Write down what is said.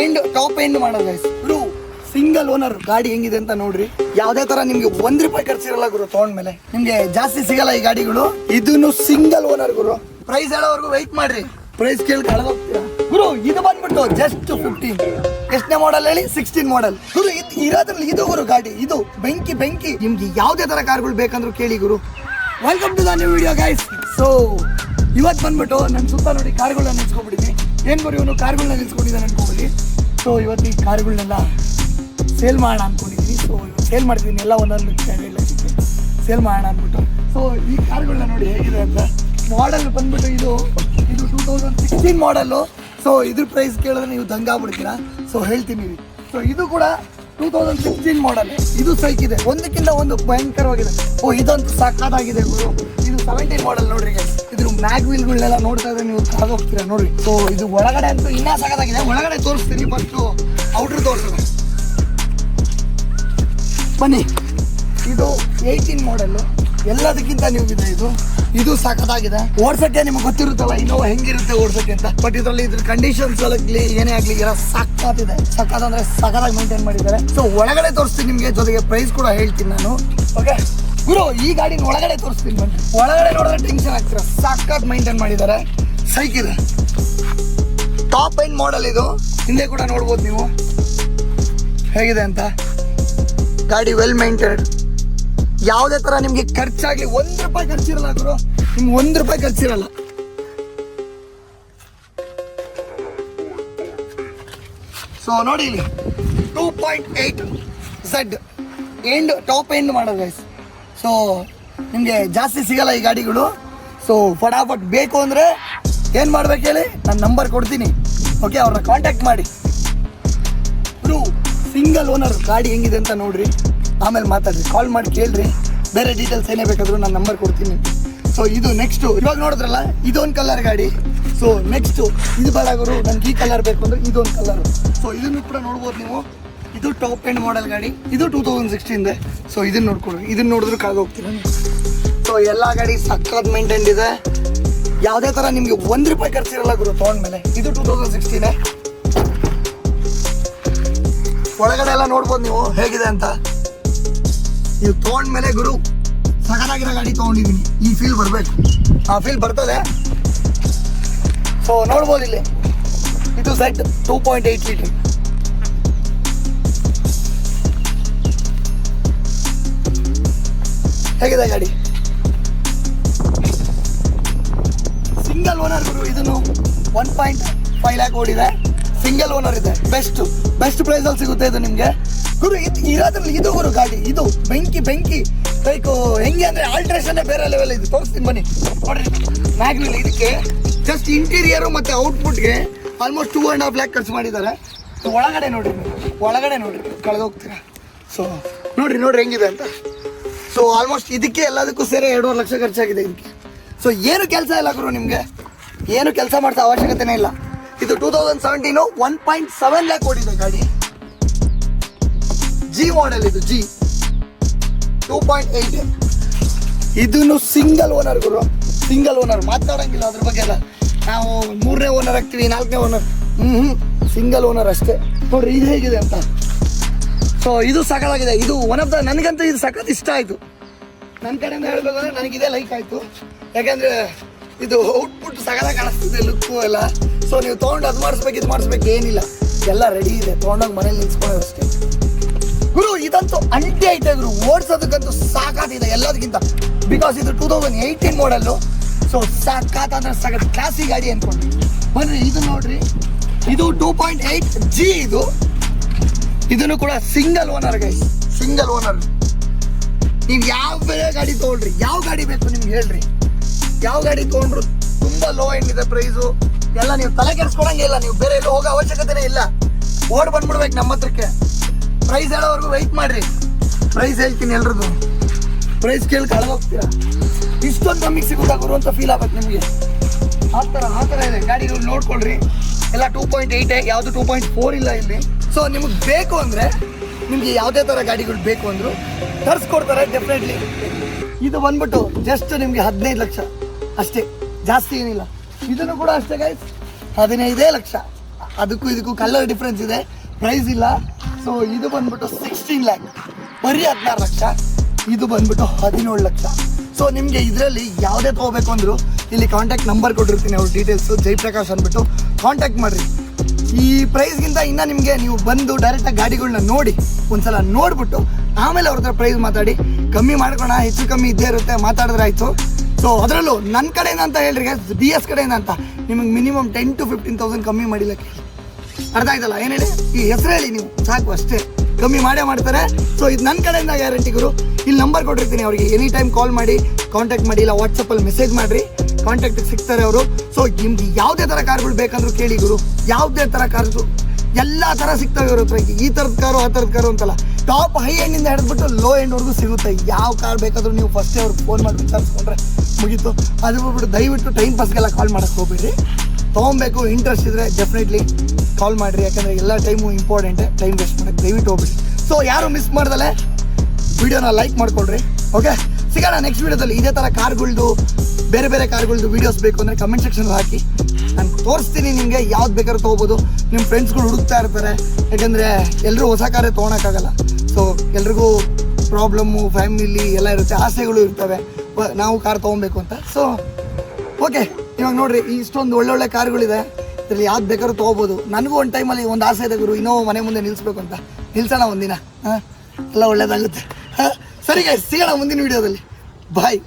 End top end ಮಾಡೋದು guys. ಗುರು single owner ಗಾಡಿ ಹೆಂಗಿದೆ ಅಂತ ನೋಡ್ರಿ. ಯಾವ್ದೇ ತರ ನಿಮ್ಗೆ ₹1 ಖರ್ಚಿರಲ್ಲ ಗುರು. ತಗೊಂಡ್ಮೇಲೆ ನಿಮ್ಗೆ ಜಾಸ್ತಿ ಸಿಗಲ್ಲ ಈ ಗಾಡಿಗಳು. ಇದನ್ನು ಸಿಂಗಲ್ ಓನರ್ ಗುರು. ಪ್ರೈಸ್ ಹೇಳೋವರೆಗೂ ವೈಟ್ ಮಾಡ್ರಿ. ಪ್ರೈಸ್ ಕೇಳಿ ಕಳೆದೋಗ್ತೀರಾ ಗುರು. ಇದು ಬಂದ್ಬಿಟ್ಟು ಜಸ್ಟ್ 15. ಎಷ್ಟನೇ ಮಾಡಲ್ ಹೇಳಿ? 16 ಮಾಡಲ್ ಗುರು. ಇರೋದ್ರಲ್ಲಿ ಇದು ಗುರು ಗಾಡಿ. ಇದು ಬೆಂಕಿ ಬೆಂಕಿ. ನಿಮ್ಗೆ ಯಾವ್ದೇ ತರ ಕಾರ್ಗಳು ಬೇಕಂದ್ರು ಕೇಳಿ ಗುರು. Welcome to the new video guys. So ಇವತ್ತು ಬಂದ್ಬಿಟ್ಟು ನನ್ನ ಸುತ್ತ ನೋಡಿ ಕಾರ್ಗಳನ್ನ ನಿಲ್ಸ್ಕೊಂಡ್ಬಿಟ್ಟಿದ್ದೀನಿ. ಏನ್ ಗುರು ಇವನು ಕಾರ್ಗಳನ್ನ ನಿಲ್ಸ್ಕೊಂಡಿದ್ದಾನೆ ಅನ್ಕೊಂಡ್ಬಿಡಿ. ಸೊ ಇವತ್ತು ಈ ಕಾರ್ಗಳನ್ನೆಲ್ಲ ಸೇಲ್ ಮಾಡೋಣ ಅನ್ಕೊಂಡಿದ್ದೀನಿ. ಸೊ ಸೇಲ್ ಮಾಡ್ತಿದ್ದೀನಿ ಎಲ್ಲ ಒಂದೊಂದು ಲಕ್ಷಕ್ಕೆ ಸೇಲ್ ಮಾಡೋಣ ಅಂದ್ಬಿಟ್ಟು. ಸೊ ಈ ಕಾರ್ಗಳನ್ನ ನೋಡಿ ಹೇಗಿದೆ ಅಂತ. ಮಾಡೆಲ್ ಬಂದ್ಬಿಟ್ಟು ಇದು 2016 ಮಾಡಲ್ಲು. ಸೊ ಇದ್ರ ಪ್ರೈಸ್ ಕೇಳಿದ್ರೆ ನೀವು ದಂಗಾಗ್ಬಿಡ್ತೀರಾ. ಸೊ ಹೇಳ್ತೀನಿ. ಸೊ ಇದು ಕೂಡ 2016 ಮಾಡಲ್. ಇದು ಸೈಕ್ ಇದೆ, ಒಂದಕ್ಕಿಂತ ಒಂದು ಭಯಂಕರವಾಗಿದೆ. ಇದಂತೂ ಸಕ್ಕತ್ತಾಗಿದೆ ಗುರು. ಇದು 17 ಮಾಡಲ್ ನೋಡ್ರಿ. ಇದ್ರ ಮ್ಯಾಗ್ ವೀಲ್ಗಳನ್ನೆಲ್ಲ ನೋಡ್ತಾ ಇದ್ರೆ ನೀವು ಹೋಗ್ತೀರಾ ನೋಡ್ರಿ. ಸೊ ಇದು ಒಳಗಡೆ ಅಂತೂ ಇನ್ನೂ ಸಕ್ಕತ್ತಾಗಿದೆ. ಒಳಗಡೆ ತೋರಿಸ್ತೀನಿ, ಫಸ್ಟ್ ಔಟ್ರ್ ತೋರಿಸೋಣ ಬನ್ನಿ. ಇದು 18 ಮಾಡಲ್ಲು. ಎಲ್ಲದಕ್ಕಿಂತ ನೀವು ಇದೆ ಇದು ಸಖತ್ತಾಗಿದೆ. ಓಡ್ಸಕ್ಕೆ ನಿಮ್ಗೆ ಗೊತ್ತಿರುತ್ತಲ್ಲ ಇನ್ನೋವಾ ಹೆಂಗಿರುತ್ತೆ ಓಡ್ಸಕ್ಕೆ ಅಂತ. ಬಟ್ ಇದರಲ್ಲಿ ಇದ್ರ ಕಂಡೀಷನ್ಸ್ ಆಗಲಿ ಏನೇ ಆಗ್ಲಿ ಎಲ್ಲ ಸಖತ್ತಿದೆ. ಸಖತ್ ಅಂದ್ರೆ ಸಖತ್ತಾಗಿ ಮೇಂಟೈನ್ ಮಾಡಿದ್ದಾರೆ. ಸೊ ಒಳಗಡೆ ತೋರಿಸ್ತೀನಿ ನಿಮ್ಗೆ, ಜೊತೆಗೆ ಪ್ರೈಸ್ ಕೂಡ ಹೇಳ್ತೀನಿ ನಾನು. ಓಕೆ ಗುರು, ಈ ಗಾಡಿನ ಒಳಗಡೆ ತೋರಿಸ್ತೀನಿ ಬನ್ನಿ. ಒಳಗಡೆ ನೋಡಿದ್ರೆ ಟೆನ್ಷನ್ ಆಗ್ತೀರ. ಸಖತ್ ಮೇಂಟೈನ್ ಮಾಡಿದ್ದಾರೆ. ಸೈಕ್ ಇದೆ. ಟಾಪ್ ಎಂಡ್ ಮಾಡಲ್ ಇದು. ಹಿಂದೆ ಕೂಡ ನೋಡ್ಬೋದು ನೀವು ಹೇಗಿದೆ ಅಂತ. ಗಾಡಿ ವೆಲ್ ಮೇಂಟೈನ್ಡ್. ಯಾವುದೇ ತರ ನಿಮ್ಗೆ ಖರ್ಚಾಗ್ಲಿ ₹1 ಖರ್ಚಿರಲ್ಲ ಗುರು. ನಿಮ್ಗೆ ₹1 ಖರ್ಚಿರಲ್ಲ. ಸೊ ನೋಡಿ ಇಲ್ಲಿ 2.8 Z ಎಂಡ್ ಟಾಪ್ ಎಂಡ್ ಮಾಡೋದು ಗೈಸ್. ಸೊ ನಿಮ್ಗೆ ಜಾಸ್ತಿ ಸಿಗಲ್ಲ ಈ ಗಾಡಿಗಳು. ಸೊ ಫಟಾಫಟ್ ಬೇಕು ಅಂದ್ರೆ ಏನ್ ಮಾಡ್ಬೇಕು ಹೇಳಿ, ನಾನು ನಂಬರ್ ಕೊಡ್ತೀನಿ. ಓಕೆ, ಅವ್ರನ್ನ ಕಾಂಟ್ಯಾಕ್ಟ್ ಮಾಡಿ. ಸಿಂಗಲ್ ಓನರ್ ಗಾಡಿ ಹೆಂಗಿದೆ ಅಂತ ನೋಡ್ರಿ, ಆಮೇಲೆ ಮಾತಾಡ್ರಿ. ಕಾಲ್ ಮಾಡಿ ಕೇಳ್ರಿ. ಬೇರೆ ಡೀಟೇಲ್ಸ್ ಏನೇ ಬೇಕಾದರೂ ನಾನು ನಂಬರ್ ಕೊಡ್ತೀನಿ. ಸೊ ಇದು ನೆಕ್ಸ್ಟು ಇವಾಗ ನೋಡಿದ್ರಲ್ಲ, ಇದೊಂದು ಕಲರ್ ಗಾಡಿ. ಸೊ ನೆಕ್ಸ್ಟು ಇದು ಬೇಡ ಗುರು, ನನಗೆ ಈ ಕಲರ್ ಬೇಕು ಅಂದರೆ ಇದೊಂದು ಕಲರು. ಸೊ ಇದನ್ನು ಕೂಡ ನೋಡ್ಬೋದು ನೀವು. ಇದು ಟಾಪ್ ಎಂಡ್ ಮಾಡಲ್ ಗಾಡಿ. ಇದು 2016 ಸೊ ಇದನ್ನು ನೋಡ್ಕೊಡ್ರಿ. ಇದನ್ನು ನೋಡಿದ್ರು ಕಳೆದೋಗ್ತೀನಿ. ಸೊ ಎಲ್ಲ ಗಾಡಿ ಸಕ್ಕತ್ ಮೇಂಟೈನ್ ಇದೆ. ಯಾವುದೇ ಥರ ನಿಮಗೆ ₹1 ಖರ್ಚಿರಲ್ಲ ಗುರು ತೊಗೊಂಡ್ಮೇಲೆ. ಇದು 2016. ಒಳಗಡೆ ಎಲ್ಲ ನೋಡ್ಬೋದು ನೀವು ಹೇಗಿದೆ ಅಂತ. ನೀವು ತೊಗೊಂಡ್ಮೇಲೆ ಗುರು ಸಗದಾಗಿರೋ ಗಾಡಿ ತೊಗೊಂಡಿದ್ದೀನಿ. ಈ ಫೀಲ್ ಬರಬೇಕು, ಆ ಫೀಲ್ ಬರ್ತದೆ. ಸೊ ನೋಡ್ಬೋದು ಇಲ್ಲಿ ಇದು ಸೆಟ್ 2.8 ಲೀಟರ್. ಹೇಗಿದೆ ಗಾಡಿ? ಸಿಂಗಲ್ ಓನರ್ ಗುರು. ಇದನ್ನು 1.5 ಲ್ಯಾಕ್ ಓಡಿದೆ. ಸಿಂಗಲ್ ಓನರ್ ಇದೆ. ಬೆಸ್ಟ್ ಪ್ರೈಸ್ ಅಲ್ಲಿ ಸಿಗುತ್ತೆ ಇದು ನಿಮ್ಗೆ ಗುರು. ಇರೋದ್ರಲ್ಲಿ ಇದು ಗುರು ಗಾಡಿ. ಇದು ಬೆಂಕಿ ಬೆಂಕಿ. ಲೈಕ್ ಹೆಂಗೆ ಅಂದ್ರೆ ಆಲ್ಟ್ರೇಷನ್ ಬೇರೆ ಲೆವೆಲ್ ಇದು. ತೋರಿಸ್ತೀನಿ ಬನ್ನಿ ನೋಡ್ರಿ. ಮ್ಯಾಗ್ವಿಲ್ ಇದಕ್ಕೆ ಜಸ್ಟ್ ಇಂಟೀರಿಯರು ಮತ್ತೆ ಔಟ್ಪುಟ್ಗೆ ಆಲ್ಮೋಸ್ಟ್ 2.5 ಲ್ಯಾಕ್ ಖರ್ಚು ಮಾಡಿದ್ದಾರೆ. ಒಳಗಡೆ ನೋಡ್ರಿ ಕಳೆದೋಗ್ತೀರಾ. ಸೊ ನೋಡ್ರಿ ಹೆಂಗಿದೆ ಅಂತ. ಸೊ ಆಲ್ಮೋಸ್ಟ್ ಇದಕ್ಕೆ ಎಲ್ಲದಕ್ಕೂ ಸೇರಿ 2.5 ಲಕ್ಷ ಖರ್ಚಾಗಿದೆ ಇದಕ್ಕೆ. ಸೊ ಏನು ಕೆಲಸ ಇಲ್ಲ ಗುರು, ನಿಮಗೆ ಏನು ಕೆಲಸ ಮಾಡಿಸೋ ಅವಶ್ಯಕತೆನೇ ಇಲ್ಲ. ಇದು 2017 1.7 ಲ್ಯಾಕ್ ಓಡಿದೆ ಗಾಡಿ. ಜಿ ಮಾಡೆಲ್ ಇದು. ಜಿ 2.8. ಇದನ್ನು ಸಿಂಗಲ್ ಓನರ್ ಗುರು. ಸಿಂಗಲ್ ಓನರ್ ಮಾತಾಡಂಗಿಲ್ಲ ಅದ್ರ ಬಗ್ಗೆ ಎಲ್ಲ. ನಾವು 3ನೇ ಓನರ್ ಆಗ್ತೀವಿ, 4ನೇ ಓನರ್. ಸಿಂಗಲ್ ಓನರ್ ಅಷ್ಟೇ. ನೋಡ್ರಿ ಇದು ಹೇಗಿದೆ ಅಂತ. ಸೊ ಇದು ಸಕಲಾಗಿದೆ. ಇದು ಒನ್ ಆಫ್ ದ, ನನಗಂತೂ ಇದು ಸಖತ್ ಇಷ್ಟ ಆಯಿತು. ನನ್ನ ಕಡೆಯಿಂದ ಹೇಳ್ಬೇಕಂದ್ರೆ ನನಗಿದೇ ಲೈಕ್ ಆಯಿತು. ಯಾಕಂದರೆ ಇದು ಔಟ್ಪುಟ್ ಸಕಲಾಗಿ ಕಾಣಿಸ್ತಿದೆ, ಲುಕ್ಕು ಎಲ್ಲ. ಸೊ ನೀವು ತೊಗೊಂಡು ಅದು ಮಾಡಿಸ್ಬೇಕು ಇದು ಮಾಡಿಸ್ಬೇಕು ಏನಿಲ್ಲ, ಎಲ್ಲ ರೆಡಿ ಇದೆ. ತೊಗೊಂಡೋಗಿ ಮನೇಲಿ ನಿಲ್ಸ್ಕೊಳ್ಳೋದು ಅಷ್ಟೇ ಗುರು. ಇದಂತೂ ಅಂಟಿ ಐತೆ ಗುರು. ಓಡಿಸೋದಕ್ಕಂತೂ ಸಾಕಾಗಿದೆ ಎಲ್ಲದಕ್ಕಿಂತ. ಬಿಕಾಸ್ ಇದು 2018 ಮಾಡಲ್ಲು. ಸೊ ಸಾಕಾತ ಅಂದ್ರೆ ಸಾಕತ್ ಕ್ಲಾಸಿ ಗಾಡಿ ಅನ್ಕೊಂಡು ಬನ್ರಿ. ಇದು ನೋಡ್ರಿ, ಇದು 2.8 G. ಇದನ್ನು ಕೂಡ single owner guys. Single owner. ನೀವು ಯಾವ ಬೇರೆ ಗಾಡಿ ತೊಗೊಳ್ರಿ, ಯಾವ ಗಾಡಿ ಬೇಕು ನಿಮ್ಗೆ ಹೇಳ್ರಿ. ಯಾವ ಗಾಡಿ ತೊಗೊಂಡ್ರು ತುಂಬಾ ಲೋ ಎಂಡ್ ಇದೆ ಪ್ರೈಸು ಎಲ್ಲ. ನೀವು ತಲೆ ಕೆಡಿಸ್ಕೊಳಂಗೆ ಇಲ್ಲ. ನೀವು ಬೇರೆ ಎಲ್ಲೂ ಹೋಗೋ ಅವಶ್ಯಕತೆನೇ ಇಲ್ಲ. ಓಡ್ ಬಂದ್ಬಿಡ್ಬೇಕು ನಮ್ಮ ಹತ್ರಕ್ಕೆ. ಪ್ರೈಸ್ ಹೇಳೋವರೆಗೂ ವೆಯ್ಟ್ ಮಾಡ್ರಿ. ಪ್ರೈಸ್ ಹೇಳ್ತೀನಿ ಎಲ್ರದ್ದು. ಪ್ರೈಸ್ ಕೇಳಿ ಕಳೆದೋಗ್ತೀರಾ. ಇಷ್ಟೊಂದು ಕಮ್ಮಿಗೆ ಸಿಗುತ್ತಾ ಗುರು ಅಂತ ಫೀಲ್ ಆಗ್ಬೇಕು ನಿಮಗೆ. ಆ ಥರ ಇದೆ ಗಾಡಿಗಳು. ನೋಡ್ಕೊಳ್ರಿ ಎಲ್ಲ 2.8. ಯಾವುದು 2.4 ಇಲ್ಲ ಇಲ್ಲಿ. ಸೊ ನಿಮಗೆ ಬೇಕು ಅಂದರೆ, ನಿಮಗೆ ಯಾವುದೇ ಥರ ಗಾಡಿಗಳು ಬೇಕು ಅಂದರು ತರಿಸ್ಕೊಡ್ತಾರೆ ಡೆಫಿನೆಟ್ಲಿ. ಇದು ಬಂದ್ಬಿಟ್ಟು ಜಸ್ಟ್ ನಿಮಗೆ 15 ಲಕ್ಷ ಅಷ್ಟೇ, ಜಾಸ್ತಿ ಏನಿಲ್ಲ. ಇದನ್ನು ಕೂಡ ಅಷ್ಟೇ ಗೈಸ್, 15 ಲಕ್ಷ ಅದಕ್ಕೂ ಇದಕ್ಕೂ ಕಲರ್ ಡಿಫ್ರೆನ್ಸ್ ಇದೆ, ಪ್ರೈಸ್ ಇಲ್ಲ. ಸೊ ಇದು ಬಂದ್ಬಿಟ್ಟು 16 ಲ್ಯಾಕ್, ಬರೀ 16 ಲಕ್ಷ. ಇದು ಬಂದ್ಬಿಟ್ಟು 17 ಲಕ್ಷ. ಸೊ ನಿಮಗೆ ಇದರಲ್ಲಿ ಯಾವುದೇ ತೊಗೋಬೇಕು ಅಂದರೂ ಇಲ್ಲಿ ಕಾಂಟ್ಯಾಕ್ಟ್ ನಂಬರ್ ಕೊಟ್ಟಿರ್ತೀನಿ, ಅವ್ರ ಡೀಟೇಲ್ಸು ಜಯಪ್ರಕಾಶ್ ಅಂದ್ಬಿಟ್ಟು ಕಾಂಟ್ಯಾಕ್ಟ್ ಮಾಡಿರಿ. ಈ ಪ್ರೈಸ್ಗಿಂತ ಇನ್ನೂ ನಿಮಗೆ ನೀವು ಬಂದು ಡೈರೆಕ್ಟಾಗಿ ಗಾಡಿಗಳನ್ನ ನೋಡಿ ಒಂದ್ಸಲ ನೋಡಿಬಿಟ್ಟು ಆಮೇಲೆ ಅವ್ರ ಹತ್ರ ಪ್ರೈಸ್ ಮಾತಾಡಿ ಕಮ್ಮಿ ಮಾಡ್ಕೋಣ, ಹೆಚ್ಚು ಕಮ್ಮಿ ಇದ್ದೇ ಇರುತ್ತೆ, ಮಾತಾಡಿದ್ರೆ ಆಯಿತು. ಸೊ ಅದರಲ್ಲೂ ನನ್ನ ಕಡೆಯಿಂದ ಅಂತ ಹೇಳ್ರಿ, BS ಕಡೆಯಿಂದ ಅಂತ ನಿಮಗೆ ಮಿನಿಮಮ್ 10 to 15,000 ಕಮ್ಮಿ ಮಾಡಿಲ್ಲ ಕೇಳಿ. ಅರ್ಥ ಆಯ್ತಲ್ಲ ಏನು ಹೇಳಿ, ಈ ಹೆಸರು ಹೇಳಿ ನೀವು ಸಾಕು, ಅಷ್ಟೇ ಕಮ್ಮಿ ಮಾಡೇ ಮಾಡ್ತಾರೆ. ಸೊ ಇದು ನನ್ನ ಕಡೆಯಿಂದ ಗ್ಯಾರಂಟಿ ಗುರು. ಇಲ್ಲಿ ನಂಬರ್ ಕೊಟ್ಟಿರ್ತೀನಿ, ಅವರಿಗೆ ಎನಿ ಟೈಮ್ ಕಾಲ್ ಮಾಡಿ ಕಾಂಟ್ಯಾಕ್ಟ್ ಮಾಡಿ, ಇಲ್ಲ ವಾಟ್ಸಪ್ಪಲ್ಲಿ ಮೆಸೇಜ್ ಮಾಡಿರಿ, ಕಾಂಟ್ಯಾಕ್ಟಿಗೆ ಸಿಗ್ತಾರೆ ಅವರು. ಸೊ ನಿಮ್ಗೆ ಯಾವುದೇ ಥರ ಕಾರ್ಗಳು ಬೇಕಂದ್ರೂ ಕೇಳಿ ಗುರು, ಯಾವುದೇ ಥರ ಕಾರ್ಗಳು ಎಲ್ಲ ಥರ ಸಿಗ್ತವೆ ಇವ್ರ ಹತ್ರ. ಈ ಥರದ ಕಾರು ಆ ಥರದ ಕಾರು ಅಂತಲ್ಲ, ಟಾಪ್ ಹೈ ಎಂಡಿಂದ ಹಿಡಿದ್ಬಿಟ್ಟು ಲೋ ಎಂಡ್ವರೆಗೂ ಸಿಗುತ್ತೆ. ಯಾವ ಕಾರ್ ಬೇಕಾದರೂ ನೀವು ಫಸ್ಟೇ ಅವ್ರಿಗೆ ಫೋನ್ ಮಾಡಿ ವಿಚಾರಿಸ್ಕೊಂಡ್ರೆ ಮುಗೀತು. ಅದು ಬಿಟ್ಬಿಟ್ಟು ದಯವಿಟ್ಟು ಟೈಮ್ ಪಾಸ್ಗೆಲ್ಲ ಕಾಲ್ ಮಾಡೋಕ್ಕೆ ಹೋಗ್ಬಿಡ್ರಿ. ತೊಗೊಬೇಕು ಇಂಟ್ರೆಸ್ಟ್ ಇದ್ದರೆ ಡೆಫಿನೆಟ್ಲಿ ಕಾಲ್ ಮಾಡಿರಿ, ಯಾಕಂದರೆ ಎಲ್ಲ ಟೈಮು ಇಂಪಾರ್ಟೆಂಟೇ, ಟೈಮ್ ವೇಸ್ಟ್ ಮಾಡೋಕ್ಕೆ ದಯವಿಟ್ಟು ಹೋಗ್ಬಿಡಿ. ಸೊ ಯಾರು ಮಿಸ್ ಮಾಡ್ದಲೆ ವಿಡಿಯೋನ ಲೈಕ್ ಮಾಡ್ಕೊಳ್ರಿ. ಓಕೆ, ಸಿಗೋಣ ನೆಕ್ಸ್ಟ್ ವೀಡಿಯೋದಲ್ಲಿ. ಇದೇ ಥರ ಕಾರ್ಗಳ್ದು ಬೇರೆ ಬೇರೆ ಕಾರ್ಗಳ್ದು ವೀಡಿಯೋಸ್ ಬೇಕು ಅಂದರೆ ಕಮೆಂಟ್ ಸೆಕ್ಷನ್ಗೆ ಹಾಕಿ, ನಾನು ತೋರಿಸ್ತೀನಿ ನಿಮಗೆ. ಯಾವ್ದು ಬೇಕಾದ್ರೂ ತೊಗೋಬೋದು. ನಿಮ್ಮ ಫ್ರೆಂಡ್ಸ್ಗಳು ಹುಡುಕ್ತಾ ಇರ್ತಾರೆ, ಯಾಕೆಂದರೆ ಎಲ್ಲರೂ ಹೊಸ ಕಾರೇ ತೊಗೊಳಕ್ಕಾಗಲ್ಲ. ಸೊ ಎಲ್ರಿಗೂ ಪ್ರಾಬ್ಲಮ್ಮು, ಫ್ಯಾಮಿಲಿ ಎಲ್ಲ ಇರುತ್ತೆ, ಆಸೆಗಳು ಇರ್ತವೆ, ನಾವು ಕಾರ್ ತೊಗೊಬೇಕು ಅಂತ. ಸೊ ಓಕೆ, ಇವಾಗ ನೋಡಿರಿ ಇಷ್ಟೊಂದು ಒಳ್ಳೊಳ್ಳೆ ಕಾರ್ಗಳಿದೆ, ಇದರಲ್ಲಿ ಯಾವ್ದು ಬೇಕಾದ್ರೂ ತೊಗೋಬೋದು. ನನಗೂ ಒಂದು ಟೈಮಲ್ಲಿ ಒಂದು ಆಸೆ ಇದೆ ಗುರು, ಇನ್ನೂ ಮನೆ ಮುಂದೆ ನಿಲ್ಲಿಸ್ಬೇಕು ಅಂತ. ನಿಲ್ಸೋಣ ಒಂದಿನ, ಎಲ್ಲ ಒಳ್ಳೇದಾಗುತ್ತೆ. ಸರಿ ಗೈಸ್, ಸಿಗೋಣ ಮುಂದಿನ ವೀಡಿಯೋದಲ್ಲಿ. ಬಾಯ್.